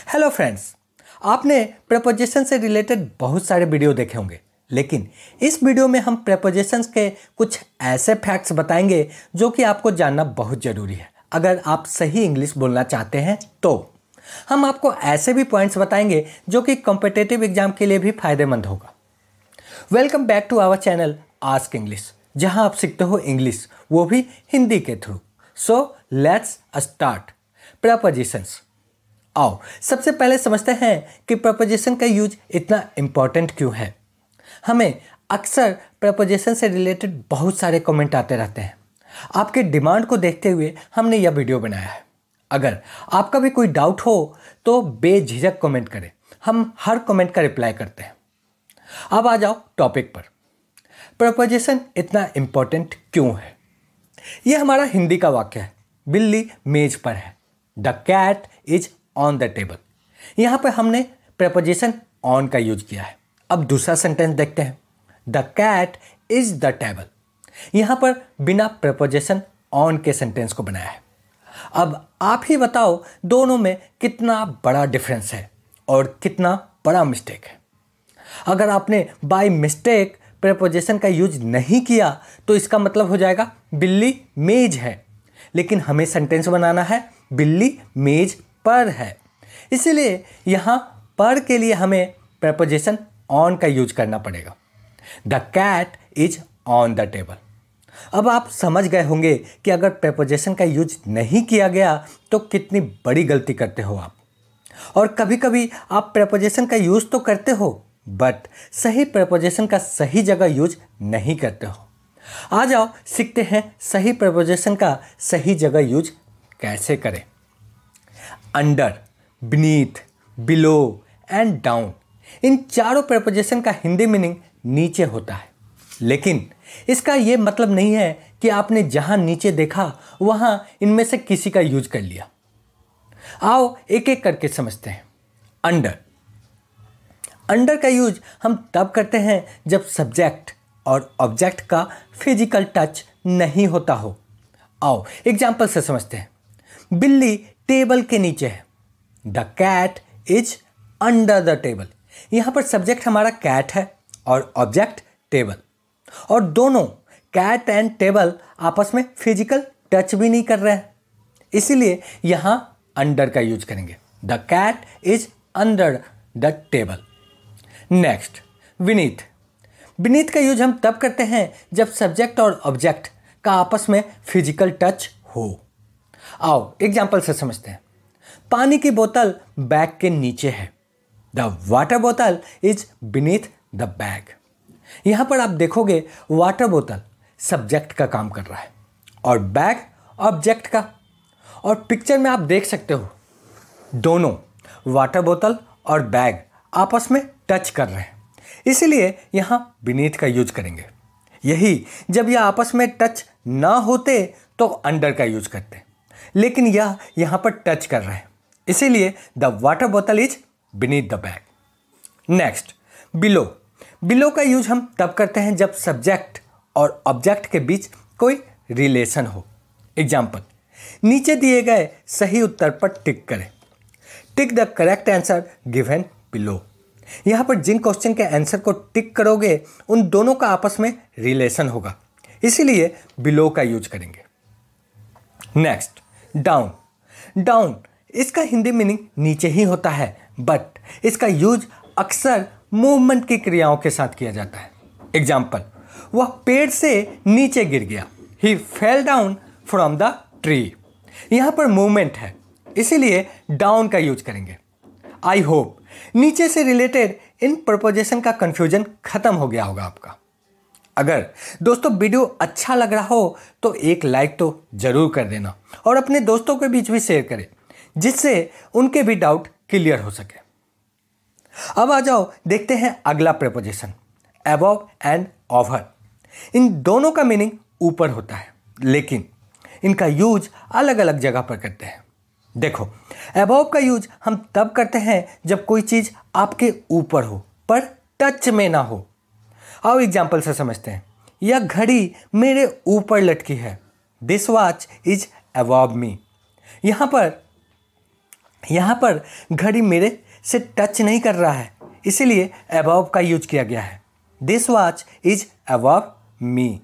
Hello friends, आपने preposition से related बहुत सारे वीडियो देखे होंगे, लेकिन इस वीडियो में हम प्रपोजिशंस के कुछ ऐसे फैक्ट्स बताएंगे जो कि आपको जानना बहुत ज़रूरी है अगर आप सही इंग्लिश बोलना चाहते हैं। तो हम आपको ऐसे भी पॉइंट्स बताएंगे जो कि कॉम्पिटिटिव एग्जाम के लिए भी फायदेमंद होगा। Welcome back to our channel ask English, जहां आप सीखते हो इंग्लिश, वो भी हिंदी के through. So let's start. Prepositions. आओ सबसे पहले समझते हैं कि प्रपोजिशन का यूज इतना इम्पॉर्टेंट क्यों है। हमें अक्सर प्रपोजिशन से रिलेटेड बहुत सारे कमेंट आते रहते हैं। आपके डिमांड को देखते हुए हमने यह वीडियो बनाया है। अगर आपका भी कोई डाउट हो तो बेझिझक कमेंट करें, हम हर कमेंट का रिप्लाई करते हैं। अब आ जाओ टॉपिक पर। प्रपोजिशन इतना इम्पॉर्टेंट क्यों है? यह हमारा हिंदी का वाक्य है, बिल्ली मेज पर है। The cat is on the table. यहां पर हमने प्रपोजिशन ऑन का यूज किया है। अब दूसरा सेंटेंस देखते हैं। The cat is the table. यहां पर बिना प्रपोजिशन ऑन के सेंटेंस को बनाया है। अब आप ही बताओ दोनों में कितना बड़ा डिफरेंस है और कितना बड़ा मिस्टेक है। अगर आपने बाय मिस्टेक प्रपोजिशन का यूज नहीं किया तो इसका मतलब हो जाएगा बिल्ली मेज है, लेकिन हमें सेंटेंस बनाना है बिल्ली मेज पर है। इसीलिए यहाँ पर के लिए हमें प्रपोजिशन ऑन का यूज करना पड़ेगा। The cat is on the table. अब आप समझ गए होंगे कि अगर प्रपोजिशन का यूज नहीं किया गया तो कितनी बड़ी गलती करते हो आप। और कभी कभी आप प्रपोजिशन का यूज तो करते हो बट सही प्रपोजिशन का सही जगह यूज नहीं करते हो। आ जाओ सीखते हैं सही प्रपोजिशन का सही जगह यूज कैसे करें। Under, beneath, below and down, इन चारों प्रपोजिशन का हिंदी मीनिंग नीचे होता है, लेकिन इसका यह मतलब नहीं है कि आपने जहां नीचे देखा वहां इनमें से किसी का यूज कर लिया। आओ एक एक करके समझते हैं। अंडर। अंडर का यूज हम तब करते हैं जब सब्जेक्ट और ऑब्जेक्ट का फिजिकल टच नहीं होता हो। आओ एग्जाम्पल से समझते हैं। बिल्ली टेबल के नीचे है। The cat is under the table. यहां पर सब्जेक्ट हमारा कैट है और ऑब्जेक्ट टेबल, और दोनों कैट एंड टेबल आपस में फिजिकल टच भी नहीं कर रहे हैं, इसीलिए यहां अंडर का यूज करेंगे। The cat is under the table. Next, beneath. Beneath का यूज हम तब करते हैं जब सब्जेक्ट और ऑब्जेक्ट का आपस में फिजिकल टच हो। आओ एग्जाम्पल से समझते हैं। पानी की बोतल बैग के नीचे है। द वाटर बोतल इज बीनीथ द बैग। यहां पर आप देखोगे वाटर बोतल सब्जेक्ट का काम कर रहा है और बैग ऑब्जेक्ट का, और पिक्चर में आप देख सकते हो दोनों वाटर बोतल और बैग आपस में टच कर रहे हैं, इसीलिए यहां बीनीथ का यूज करेंगे। यही जब यह आपस में टच ना होते तो अंडर का यूज करते, लेकिन यह यहां पर टच कर रहे हैं, इसीलिए द वाटर बोतल is beneath the bag. Next, below. Below का यूज हम तब करते हैं जब सब्जेक्ट और ऑब्जेक्ट के बीच कोई रिलेशन हो। एग्जाम्पल, नीचे दिए गए सही उत्तर पर टिक करें। Tick the correct answer given below. यहां पर जिन क्वेश्चन के आंसर को टिक करोगे उन दोनों का आपस में रिलेशन होगा, इसीलिए बिलो का यूज करेंगे। Next, down. डाउन इसका हिंदी मीनिंग नीचे ही होता है, बट इसका यूज अक्सर मूवमेंट की क्रियाओं के साथ किया जाता है। एग्जाम्पल, वह पेड़ से नीचे गिर गया। He fell down from the tree. यहां पर मूवमेंट है, इसीलिए डाउन का यूज करेंगे। आई होप नीचे से रिलेटेड इन प्रपोजिशन का कंफ्यूजन खत्म हो गया होगा आपका। अगर दोस्तों वीडियो अच्छा लग रहा हो तो एक लाइक तो जरूर कर देना और अपने दोस्तों के बीच भी शेयर करें, जिससे उनके भी डाउट क्लियर हो सके। अब आ जाओ देखते हैं अगला प्रपोजिशन, अबव एंड ओवर। इन दोनों का मीनिंग ऊपर होता है, लेकिन इनका यूज अलग अलग जगह पर करते हैं। देखो, अबव का यूज हम तब करते हैं जब कोई चीज आपके ऊपर हो पर टच में ना हो। आओ एग्जाम्पल से समझते हैं। यह घड़ी मेरे ऊपर लटकी है। दिस वॉच इज अबव मी। यहां पर यहाँ पर घड़ी मेरे से टच नहीं कर रहा है, इसीलिए अबव का यूज किया गया है। दिस वॉच इज अबव मी।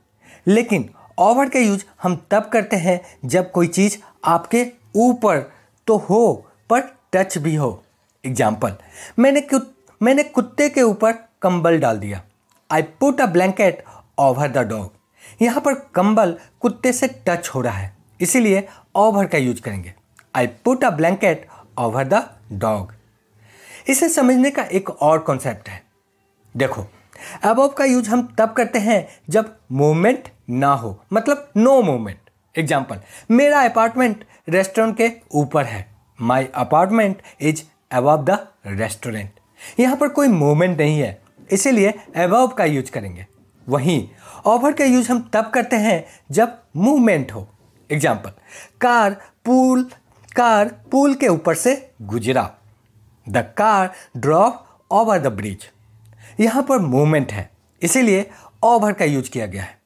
लेकिन ओवर का यूज हम तब करते हैं जब कोई चीज़ आपके ऊपर तो हो पर टच भी हो। एग्जाम्पल, मैंने कुत्ते के ऊपर कंबल डाल दिया। I put a blanket over the dog. यहाँ पर कंबल कुत्ते से टच हो रहा है, इसीलिए ओवर का यूज करेंगे। I put a blanket over the dog. इसे समझने का एक और कॉन्सेप्ट है। देखो, अबव का यूज हम तब करते हैं जब मूवमेंट ना हो, मतलब नो मूवमेंट। एग्जाम्पल, मेरा अपार्टमेंट रेस्टोरेंट के ऊपर है। My apartment is above the restaurant. यहाँ पर कोई मूवमेंट नहीं है, इसीलिए अबव का यूज करेंगे। वहीं ओवर का यूज हम तब करते हैं जब मूवमेंट हो। एग्जाम्पल, कार पुल के ऊपर से गुजरा। The car drop over the bridge. यहाँ पर मूवमेंट है, इसीलिए ओवर का यूज किया गया है।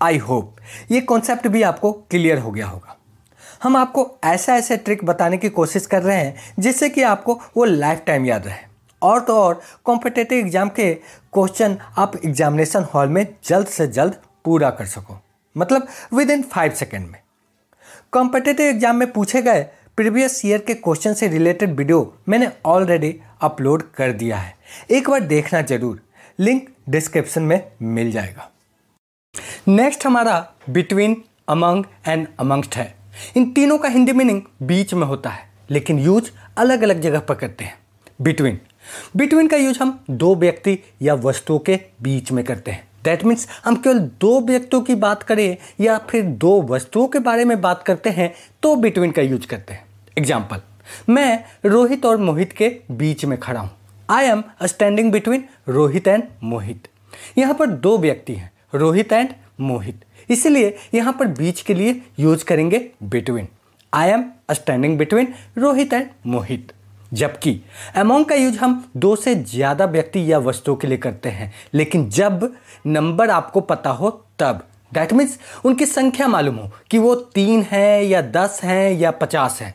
आई होप ये कॉन्सेप्ट भी आपको क्लियर हो गया होगा। हम आपको ऐसे ट्रिक बताने की कोशिश कर रहे हैं जिससे कि आपको वो लाइफ टाइम याद रहे। और तो और कॉम्पिटिटिव एग्जाम के क्वेश्चन आप एग्जामिनेशन हॉल में जल्द से जल्द पूरा कर सको, मतलब विद इन 5 सेकेंड में। कॉम्पिटिटिव एग्जाम में पूछे गए प्रीवियस ईयर के क्वेश्चन से रिलेटेड वीडियो मैंने ऑलरेडी अपलोड कर दिया है, एक बार देखना जरूर, लिंक डिस्क्रिप्शन में मिल जाएगा। नेक्स्ट हमारा बिटवीन, अमंग एंड अमंगस्ट है। इन तीनों का हिंदी मीनिंग बीच में होता है, लेकिन यूज अलग अलग जगह पर करते हैं। बिटवीन का यूज हम दो व्यक्ति या वस्तुओं के बीच में करते हैं। दैट मीन्स हम केवल दो व्यक्तियों की बात करें या फिर दो वस्तुओं के बारे में बात करते हैं तो बिटवीन का यूज करते हैं। एग्जाम्पल, मैं रोहित और मोहित के बीच में खड़ा हूँ। I am standing between Rohit and Mohit. यहाँ पर दो व्यक्ति हैं, रोहित एंड मोहित, इसलिए यहाँ पर बीच के लिए यूज करेंगे between. I am standing between Rohit and Mohit. जबकि अमोंग का यूज हम दो से ज़्यादा व्यक्ति या वस्तुओं के लिए करते हैं, लेकिन जब नंबर आपको पता हो तब। दैट मीन्स उनकी संख्या मालूम हो कि वो 3 है या 10 है या 50 है।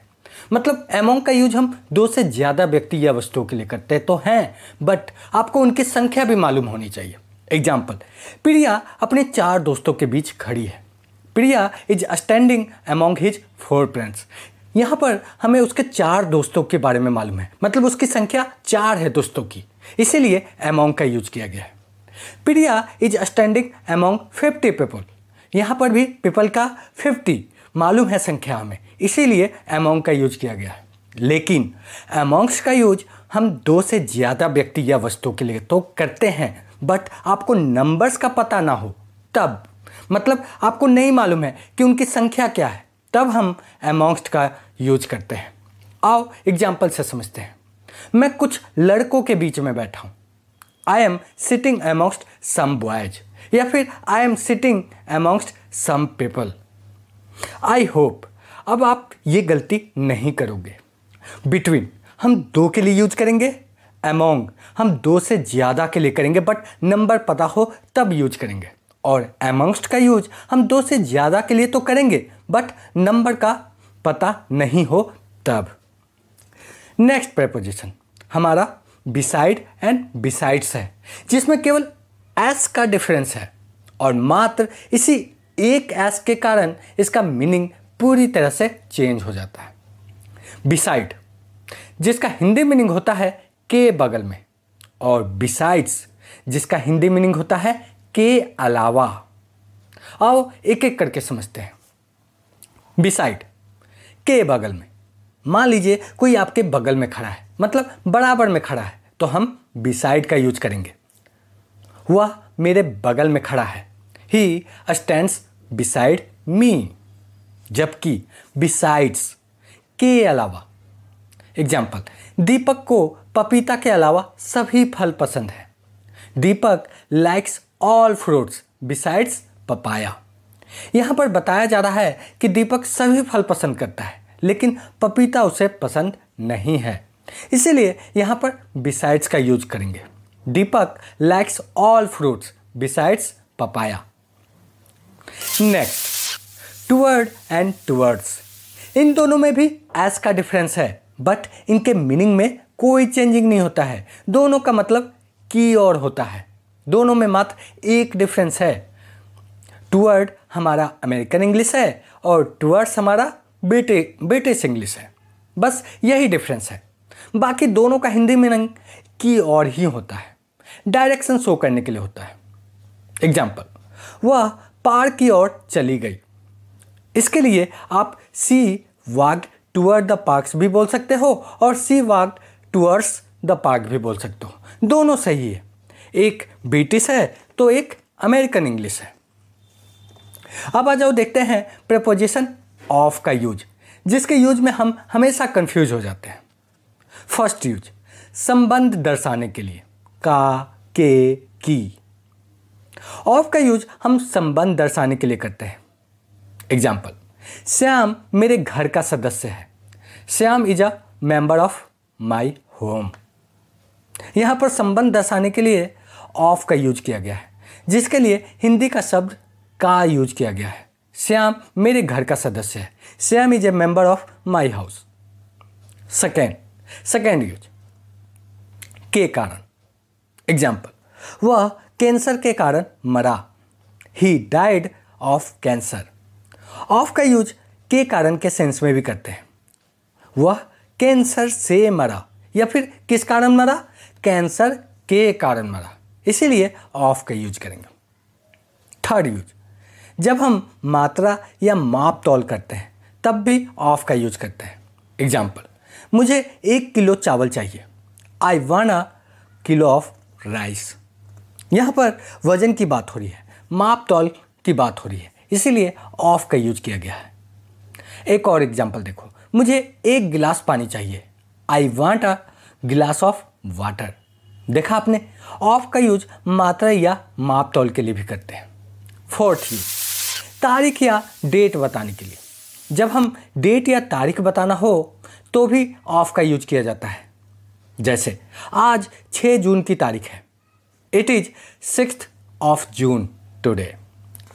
मतलब अमोंग का यूज हम दो से ज़्यादा व्यक्ति या वस्तुओं के लिए करते तो हैं, बट आपको उनकी संख्या भी मालूम होनी चाहिए। एग्जाम्पल, प्रिया अपने 4 दोस्तों के बीच खड़ी है। Priya is standing among his 4 friends. यहाँ पर हमें उसके 4 दोस्तों के बारे में मालूम है, मतलब उसकी संख्या 4 है दोस्तों की, इसीलिए अमोंग का यूज किया गया है। Priya is standing among 50 people. यहाँ पर भी पीपल का 50 मालूम है संख्या हमें, इसीलिए अमोंग का यूज किया गया है। लेकिन अमोंग्स का यूज हम दो से ज़्यादा व्यक्ति या वस्तुओं के लिए तो करते हैं, बट आपको नंबर्स का पता ना हो तब, मतलब आपको नहीं मालूम है कि उनकी संख्या क्या है, तब हम अमोंग्स्ट का यूज करते हैं। आओ एग्जाम्पल से समझते हैं। मैं कुछ लड़कों के बीच में बैठा हूँ। I am sitting amongst some boys, या फिर I am sitting amongst some people. I hope अब आप ये गलती नहीं करोगे। बिटवीन हम दो के लिए यूज करेंगे, अमोंग हम दो से ज़्यादा के लिए करेंगे बट नंबर पता हो तब यूज करेंगे, और अमंगस्ट का यूज हम दो से ज़्यादा के लिए तो करेंगे बट नंबर का पता नहीं हो तब। नेक्स्ट प्रेपोजिशन हमारा बिसाइड एंड बिसाइड्स है, जिसमें केवल एस का डिफरेंस है और मात्र इसी एक एस के कारण इसका मीनिंग पूरी तरह से चेंज हो जाता है। बिसाइड जिसका हिंदी मीनिंग होता है के बगल में, और बिसाइड्स जिसका हिंदी मीनिंग होता है के अलावा। आओ एक एक करके समझते हैं। बिसाइड के बगल में, मान लीजिए कोई आपके बगल में खड़ा है, मतलब बराबर में खड़ा है, तो हम बिसाइड का यूज करेंगे। वह मेरे बगल में खड़ा है, ही स्टैंड्स बिसाइड मी। जबकि बिसाइड्स के अलावा, एग्जाम्पल, दीपक को पपीता के अलावा सभी फल पसंद है। Deepak likes all fruits besides papaya. यहाँ पर बताया जा रहा है कि दीपक सभी फल पसंद करता है, लेकिन पपीता उसे पसंद नहीं है, इसीलिए यहाँ पर बिसाइड्स का यूज करेंगे। Deepak likes all fruits besides papaya. Next, toward and towards. इन दोनों में भी एस का डिफरेंस है, बट इनके मीनिंग में कोई चेंजिंग नहीं होता है। दोनों का मतलब की और होता है। दोनों में मात्र एक डिफरेंस है। टूवर्ड हमारा अमेरिकन इंग्लिश है और टूवर्ड्स हमारा ब्रिटिश इंग्लिश है। बस यही डिफरेंस है। बाकी दोनों का हिंदी मीनिंग की और ही होता है, डायरेक्शन शो करने के लिए होता है। एग्जाम्पल, वह पार की ओर चली गई। इसके लिए आप सी वॉक्ड टूवर्ड द पार्क्स भी बोल सकते हो और सी वॉक्ड टूवर्ड्स द पार्क भी बोल सकते हो। दोनों सही है। एक ब्रिटिश है तो एक अमेरिकन इंग्लिश है। अब आ जाओ देखते हैं प्रीपोजिशन ऑफ का यूज, जिसके यूज में हम हमेशा कंफ्यूज हो जाते हैं। फर्स्ट यूज, संबंध दर्शाने के लिए, का, के, की। ऑफ का यूज हम संबंध दर्शाने के लिए करते हैं। एग्जाम्पल, श्याम मेरे घर का सदस्य है। Shyam is a member of my home. यहाँ पर संबंध दर्शाने के लिए ऑफ का यूज किया गया है, जिसके लिए हिंदी का शब्द का यूज किया गया है। श्याम मेरे घर का सदस्य है। Shyam is a member of my house. Second use, के कारण। एग्जाम्पल, वह कैंसर के कारण मरा। He died of cancer. Of का यूज के कारण के सेंस में भी करते हैं। वह कैंसर से मरा या फिर किस कारण मरा, कैंसर के कारण मरा, इसीलिए ऑफ का यूज करेंगे। थर्ड यूज, जब हम मात्रा या माप तौल करते हैं तब भी ऑफ का यूज करते हैं। एग्जाम्पल, मुझे 1 किलो चावल चाहिए। I want a kilo of rice. यहाँ पर वजन की बात हो रही है, माप तौल की बात हो रही है, इसीलिए ऑफ का यूज किया गया है। एक और एग्जाम्पल देखो, मुझे 1 गिलास पानी चाहिए। आई वांट अ गिलास ऑफ वाटर। देखा आपने, ऑफ का यूज मात्रा या माप तौल के लिए भी करते हैं। फोर्थ यूज, तारीख या डेट बताने के लिए। जब हम डेट या तारीख बताना हो तो भी ऑफ का यूज किया जाता है। जैसे आज 6 जून की तारीख है। It is 6th of June today.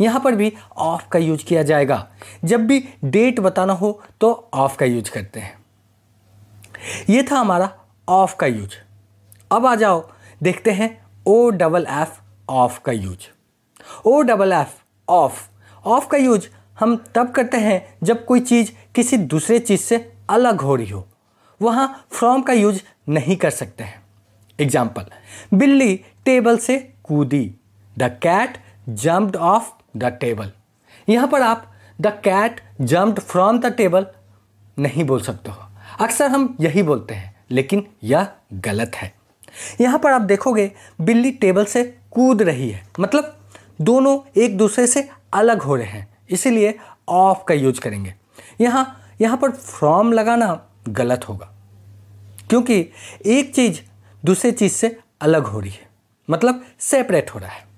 यहाँ पर भी ऑफ का यूज किया जाएगा। जब भी डेट बताना हो तो ऑफ का यूज करते हैं। ये था हमारा ऑफ का यूज। अब आ जाओ देखते हैं OFF ऑफ का यूज। OFF ऑफ का यूज हम तब करते हैं जब कोई चीज़ किसी दूसरे चीज़ से अलग हो रही हो। वहाँ फ्रॉम का यूज नहीं कर सकते हैं। एग्जाम्पल, बिल्ली टेबल से कूदी। The cat jumped off the table. यहाँ पर आप the cat jumped from the table नहीं बोल सकते हो। अक्सर हम यही बोलते हैं, लेकिन यह गलत है। यहाँ पर आप देखोगे बिल्ली टेबल से कूद रही है, मतलब दोनों एक दूसरे से अलग हो रहे हैं, इसीलिए ऑफ का यूज करेंगे। यहाँ पर फ्रॉम लगाना गलत होगा, क्योंकि एक चीज़ दूसरे चीज़ से अलग हो रही है, मतलब सेपरेट हो रहा है।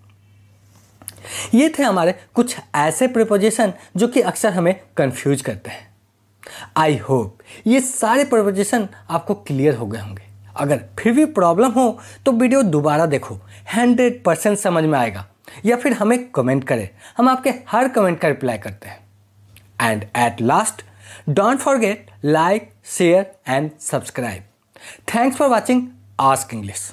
ये थे हमारे कुछ ऐसे प्रीपोजिशन जो कि अक्सर हमें कंफ्यूज करते हैं। आई होप ये सारे प्रीपोजिशन आपको क्लियर हो गए होंगे। अगर फिर भी प्रॉब्लम हो तो वीडियो दोबारा देखो, 100% समझ में आएगा, या फिर हमें कमेंट करें, हम आपके हर कमेंट का रिप्लाई करते हैं। And at last, don't forget like, share and subscribe. Thanks for watching ask English.